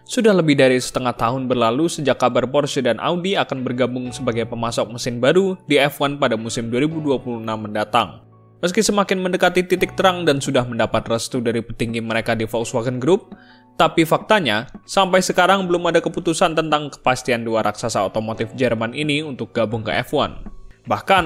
Sudah lebih dari setengah tahun berlalu sejak kabar Porsche dan Audi akan bergabung sebagai pemasok mesin baru di F1 pada musim 2026 mendatang. Meski semakin mendekati titik terang dan sudah mendapat restu dari petinggi mereka di Volkswagen Group, tapi faktanya, sampai sekarang belum ada keputusan tentang kepastian dua raksasa otomotif Jerman ini untuk gabung ke F1. Bahkan,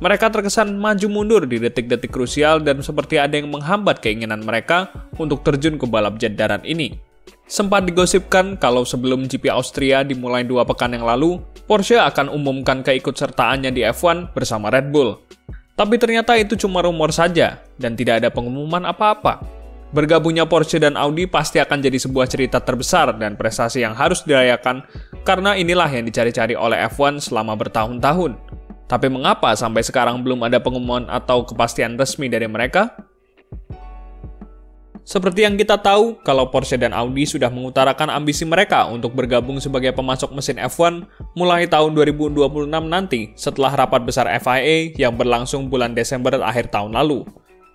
mereka terkesan maju mundur di detik-detik krusial dan seperti ada yang menghambat keinginan mereka untuk terjun ke balap jet darat ini. Sempat digosipkan kalau sebelum GP Austria dimulai 2 pekan yang lalu, Porsche akan umumkan keikutsertaannya di F1 bersama Red Bull. Tapi ternyata itu cuma rumor saja, dan tidak ada pengumuman apa-apa. Bergabungnya Porsche dan Audi pasti akan jadi sebuah cerita terbesar dan prestasi yang harus dirayakan, karena inilah yang dicari-cari oleh F1 selama bertahun-tahun. Tapi mengapa sampai sekarang belum ada pengumuman atau kepastian resmi dari mereka? Seperti yang kita tahu, kalau Porsche dan Audi sudah mengutarakan ambisi mereka untuk bergabung sebagai pemasok mesin F1 mulai tahun 2026 nanti setelah rapat besar FIA yang berlangsung bulan Desember akhir tahun lalu.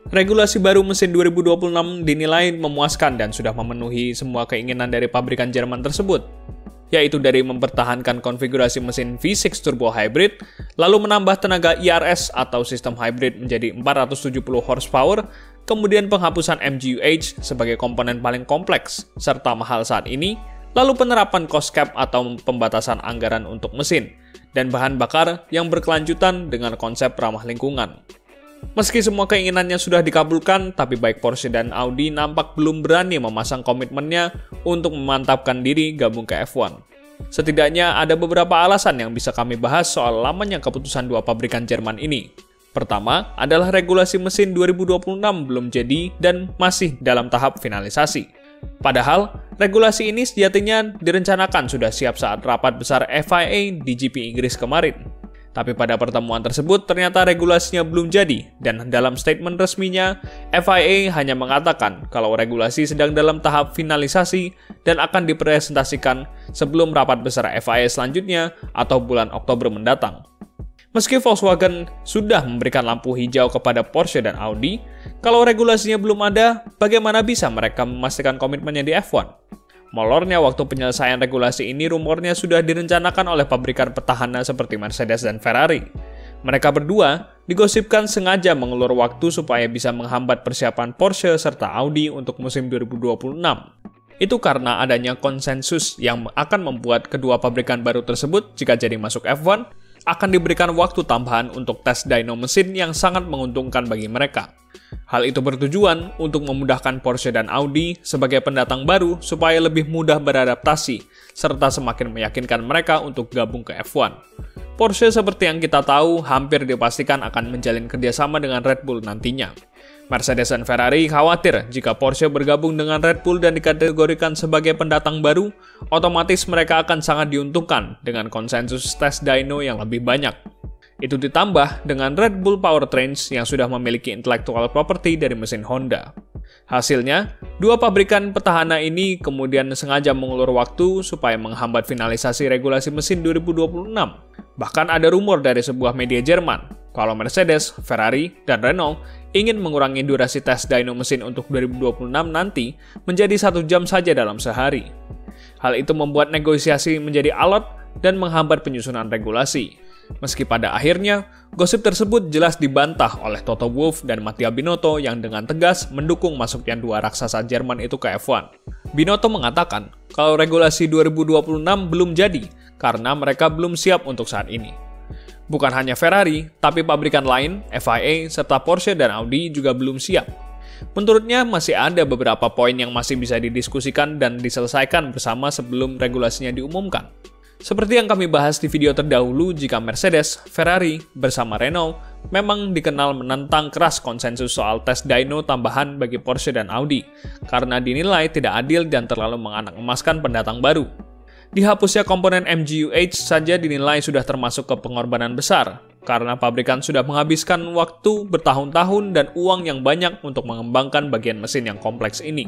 Regulasi baru mesin 2026 dinilai memuaskan dan sudah memenuhi semua keinginan dari pabrikan Jerman tersebut, yaitu dari mempertahankan konfigurasi mesin V6 turbo hybrid, lalu menambah tenaga ERS atau sistem hybrid menjadi 470 horsepower, kemudian penghapusan MGU-H sebagai komponen paling kompleks serta mahal saat ini, lalu penerapan cost cap atau pembatasan anggaran untuk mesin, dan bahan bakar yang berkelanjutan dengan konsep ramah lingkungan. Meski semua keinginannya sudah dikabulkan, tapi baik Porsche dan Audi nampak belum berani memasang komitmennya untuk memantapkan diri gabung ke F1. Setidaknya ada beberapa alasan yang bisa kami bahas soal lamanya keputusan dua pabrikan Jerman ini. Pertama adalah regulasi mesin 2026 belum jadi dan masih dalam tahap finalisasi. Padahal, regulasi ini sejatinya direncanakan sudah siap saat rapat besar FIA di GP Inggris kemarin. Tapi pada pertemuan tersebut ternyata regulasinya belum jadi, dan dalam statement resminya, FIA hanya mengatakan kalau regulasi sedang dalam tahap finalisasi dan akan dipresentasikan sebelum rapat besar FIA selanjutnya atau bulan Oktober mendatang. Meski Volkswagen sudah memberikan lampu hijau kepada Porsche dan Audi, kalau regulasinya belum ada, bagaimana bisa mereka memastikan komitmennya di F1? Molornya waktu penyelesaian regulasi ini rumornya sudah direncanakan oleh pabrikan petahana seperti Mercedes dan Ferrari. Mereka berdua digosipkan sengaja mengulur waktu supaya bisa menghambat persiapan Porsche serta Audi untuk musim 2026. Itu karena adanya konsensus yang akan membuat kedua pabrikan baru tersebut jika jadi masuk F1, akan diberikan waktu tambahan untuk tes dyno mesin yang sangat menguntungkan bagi mereka. Hal itu bertujuan untuk memudahkan Porsche dan Audi sebagai pendatang baru supaya lebih mudah beradaptasi, serta semakin meyakinkan mereka untuk gabung ke F1. Porsche seperti yang kita tahu hampir dipastikan akan menjalin kerjasama dengan Red Bull nantinya. Mercedes dan Ferrari khawatir jika Porsche bergabung dengan Red Bull dan dikategorikan sebagai pendatang baru, otomatis mereka akan sangat diuntungkan dengan konsensus tes dyno yang lebih banyak. Itu ditambah dengan Red Bull Powertrains yang sudah memiliki intellectual property dari mesin Honda. Hasilnya, dua pabrikan petahana ini kemudian sengaja mengulur waktu supaya menghambat finalisasi regulasi mesin 2026. Bahkan ada rumor dari sebuah media Jerman, kalau Mercedes, Ferrari, dan Renault ingin mengurangi durasi tes dyno mesin untuk 2026 nanti menjadi 1 jam saja dalam sehari. Hal itu membuat negosiasi menjadi alot dan menghambat penyusunan regulasi. Meski pada akhirnya, gosip tersebut jelas dibantah oleh Toto Wolff dan Mattia Binotto yang dengan tegas mendukung masuknya dua raksasa Jerman itu ke F1. Binotto mengatakan kalau regulasi 2026 belum jadi karena mereka belum siap untuk saat ini. Bukan hanya Ferrari, tapi pabrikan lain, FIA, serta Porsche dan Audi juga belum siap. Menurutnya masih ada beberapa poin yang masih bisa didiskusikan dan diselesaikan bersama sebelum regulasinya diumumkan. Seperti yang kami bahas di video terdahulu, jika Mercedes, Ferrari, bersama Renault memang dikenal menentang keras konsensus soal tes dyno tambahan bagi Porsche dan Audi, karena dinilai tidak adil dan terlalu menganak-emaskan pendatang baru. Dihapusnya komponen MGU-H saja dinilai sudah termasuk ke pengorbanan besar, karena pabrikan sudah menghabiskan waktu bertahun-tahun dan uang yang banyak untuk mengembangkan bagian mesin yang kompleks ini.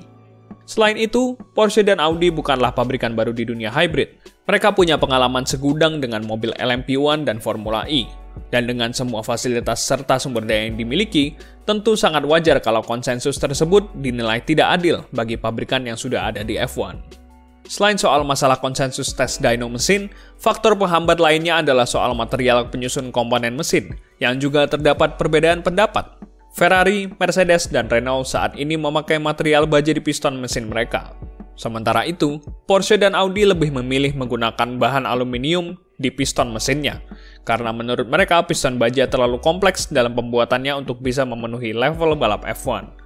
Selain itu, Porsche dan Audi bukanlah pabrikan baru di dunia hybrid. Mereka punya pengalaman segudang dengan mobil LMP1 dan Formula E. Dan dengan semua fasilitas serta sumber daya yang dimiliki, tentu sangat wajar kalau konsensus tersebut dinilai tidak adil bagi pabrikan yang sudah ada di F1. Selain soal masalah konsensus tes dyno mesin, faktor penghambat lainnya adalah soal material penyusun komponen mesin, yang juga terdapat perbedaan pendapat. Ferrari, Mercedes, dan Renault saat ini memakai material baja di piston mesin mereka. Sementara itu, Porsche dan Audi lebih memilih menggunakan bahan aluminium di piston mesinnya, karena menurut mereka piston baja terlalu kompleks dalam pembuatannya untuk bisa memenuhi level balap F1.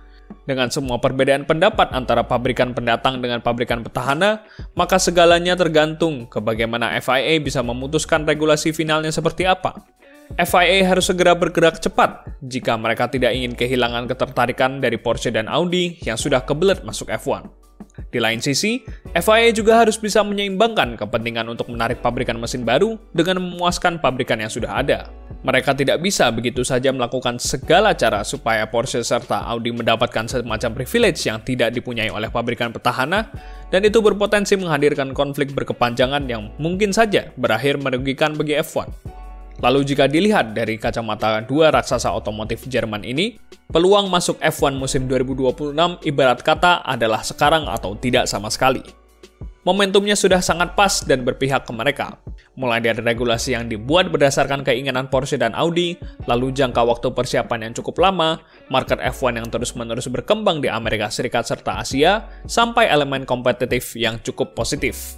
Dengan semua perbedaan pendapat antara pabrikan pendatang dengan pabrikan petahana, maka segalanya tergantung ke bagaimana FIA bisa memutuskan regulasi finalnya seperti apa. FIA harus segera bergerak cepat jika mereka tidak ingin kehilangan ketertarikan dari Porsche dan Audi yang sudah kebelet masuk F1. Di lain sisi, FIA juga harus bisa menyeimbangkan kepentingan untuk menarik pabrikan mesin baru dengan memuaskan pabrikan yang sudah ada. Mereka tidak bisa begitu saja melakukan segala cara supaya Porsche serta Audi mendapatkan semacam privilege yang tidak dipunyai oleh pabrikan petahana, dan itu berpotensi menghadirkan konflik berkepanjangan yang mungkin saja berakhir merugikan bagi F1. Lalu jika dilihat dari kacamata dua raksasa otomotif Jerman ini, peluang masuk F1 musim 2026 ibarat kata adalah sekarang atau tidak sama sekali. Momentumnya sudah sangat pas dan berpihak ke mereka. Mulai dari regulasi yang dibuat berdasarkan keinginan Porsche dan Audi, lalu jangka waktu persiapan yang cukup lama, market F1 yang terus-menerus berkembang di Amerika Serikat serta Asia, sampai elemen kompetitif yang cukup positif.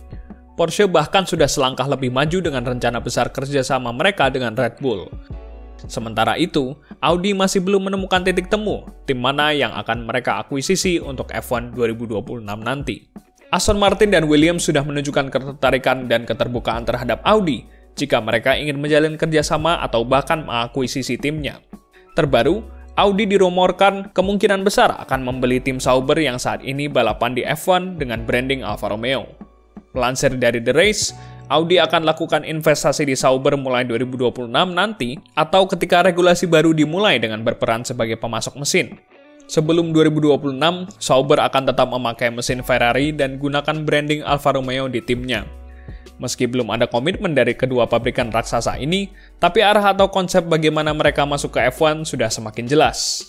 Porsche bahkan sudah selangkah lebih maju dengan rencana besar kerjasama mereka dengan Red Bull. Sementara itu, Audi masih belum menemukan titik temu tim mana yang akan mereka akuisisi untuk F1 2026 nanti. Aston Martin dan Williams sudah menunjukkan ketertarikan dan keterbukaan terhadap Audi jika mereka ingin menjalin kerjasama atau bahkan mengakuisisi timnya. Terbaru, Audi dirumorkan kemungkinan besar akan membeli tim Sauber yang saat ini balapan di F1 dengan branding Alfa Romeo. Melansir dari The Race, Audi akan lakukan investasi di Sauber mulai 2026 nanti atau ketika regulasi baru dimulai dengan berperan sebagai pemasok mesin. Sebelum 2026, Sauber akan tetap memakai mesin Ferrari dan gunakan branding Alfa Romeo di timnya. Meski belum ada komitmen dari kedua pabrikan raksasa ini, tapi arah atau konsep bagaimana mereka masuk ke F1 sudah semakin jelas.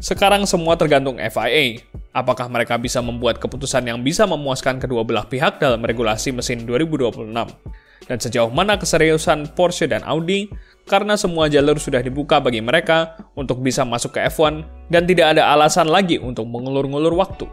Sekarang semua tergantung FIA. Apakah mereka bisa membuat keputusan yang bisa memuaskan kedua belah pihak dalam regulasi mesin 2026? Dan sejauh mana keseriusan Porsche dan Audi? Karena semua jalur sudah dibuka bagi mereka untuk bisa masuk ke F1 dan tidak ada alasan lagi untuk mengulur-ngulur waktu.